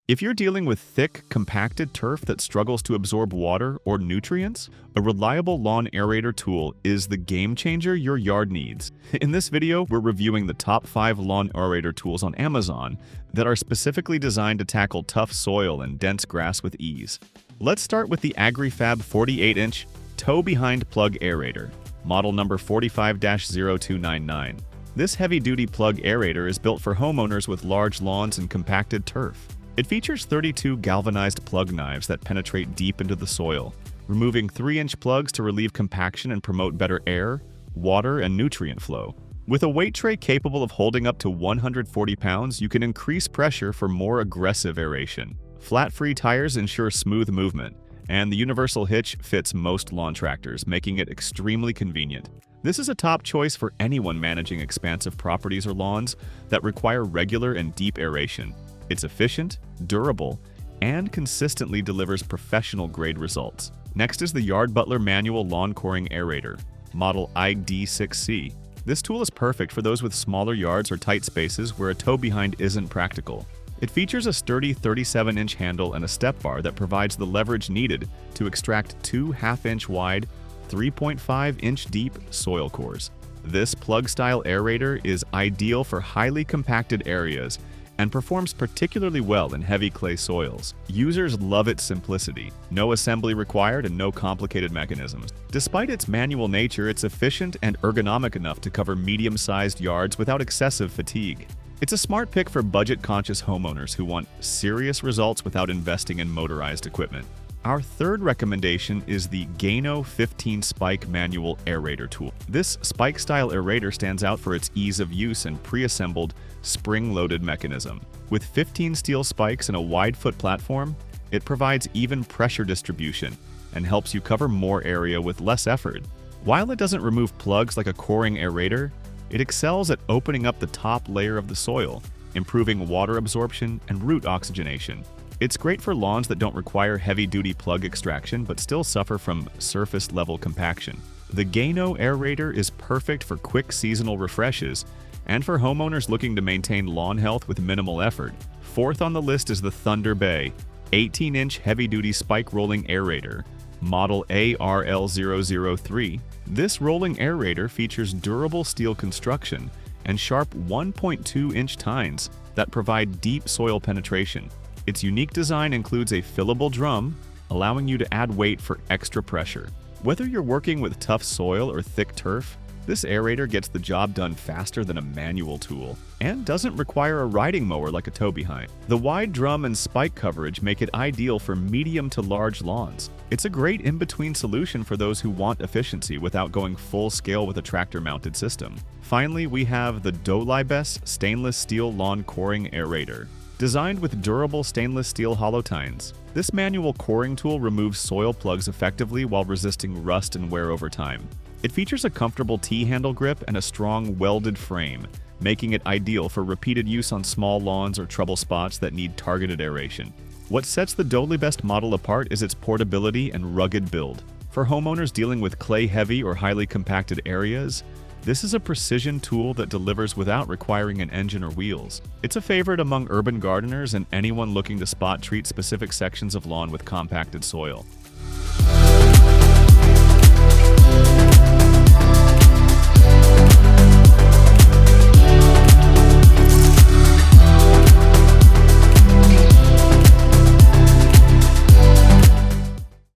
If you're dealing with thick, compacted turf that struggles to absorb water or nutrients, a reliable lawn aerator tool is the game changer your yard needs. In this video, we're reviewing the top 5 lawn aerator tools on Amazon that are specifically designed to tackle tough soil and dense grass with ease. Let's start with the Agri-Fab 48-inch toe-behind plug aerator, model number 45-0299. This heavy-duty plug aerator is built for homeowners with large lawns and compacted turf. It features 32 galvanized plug knives that penetrate deep into the soil, removing 3-inch plugs to relieve compaction and promote better air, water, and nutrient flow. With a weight tray capable of holding up to 140 pounds, you can increase pressure for more aggressive aeration. Flat-free tires ensure smooth movement, and the universal hitch fits most lawn tractors, making it extremely convenient. This is a top choice for anyone managing expansive properties or lawns that require regular and deep aeration. It's efficient, durable, and consistently delivers professional-grade results. Next is the Butler manual lawn coring aerator, model ID6C. This tool is perfect for those with smaller yards or tight spaces where a toe behind isn't practical. It features a sturdy 37-inch handle and a step bar that provides the leverage needed to extract 2 half-inch wide, 3.5-inch deep soil cores. This plug-style aerator is ideal for highly compacted areas and performs particularly well in heavy clay soils. Users love its simplicity, no assembly required and no complicated mechanisms. Despite its manual nature, it's efficient and ergonomic enough to cover medium-sized yards without excessive fatigue. It's a smart pick for budget-conscious homeowners who want serious results without investing in motorized equipment. Our third recommendation is the GAINO 15-spike manual aerator tool. This spike-style aerator stands out for its ease of use and pre-assembled, spring-loaded mechanism. With 15 steel spikes and a wide-foot platform, it provides even pressure distribution and helps you cover more area with less effort. While it doesn't remove plugs like a coring aerator, it excels at opening up the top layer of the soil, improving water absorption and root oxygenation. It's great for lawns that don't require heavy-duty plug extraction but still suffer from surface-level compaction. The GAINO aerator is perfect for quick seasonal refreshes and for homeowners looking to maintain lawn health with minimal effort. Fourth on the list is the THUNDERBAY 18-inch heavy-duty spike rolling aerator, model ARL003. This rolling aerator features durable steel construction and sharp 1.2-inch tines that provide deep soil penetration. Its unique design includes a fillable drum, allowing you to add weight for extra pressure. Whether you're working with tough soil or thick turf, this aerator gets the job done faster than a manual tool and doesn't require a riding mower like a toe behind. The wide drum and spike coverage make it ideal for medium to large lawns. It's a great in-between solution for those who want efficiency without going full scale with a tractor-mounted system. Finally, we have the Dolibest stainless steel lawn coring aerator. Designed with durable stainless steel hollow tines, this manual coring tool removes soil plugs effectively while resisting rust and wear over time. It features a comfortable T-handle grip and a strong welded frame, making it ideal for repeated use on small lawns or trouble spots that need targeted aeration. What sets the Dolibest model apart is its portability and rugged build. For homeowners dealing with clay-heavy or highly compacted areas, this is a precision tool that delivers without requiring an engine or wheels. It's a favorite among urban gardeners and anyone looking to spot treat specific sections of lawn with compacted soil.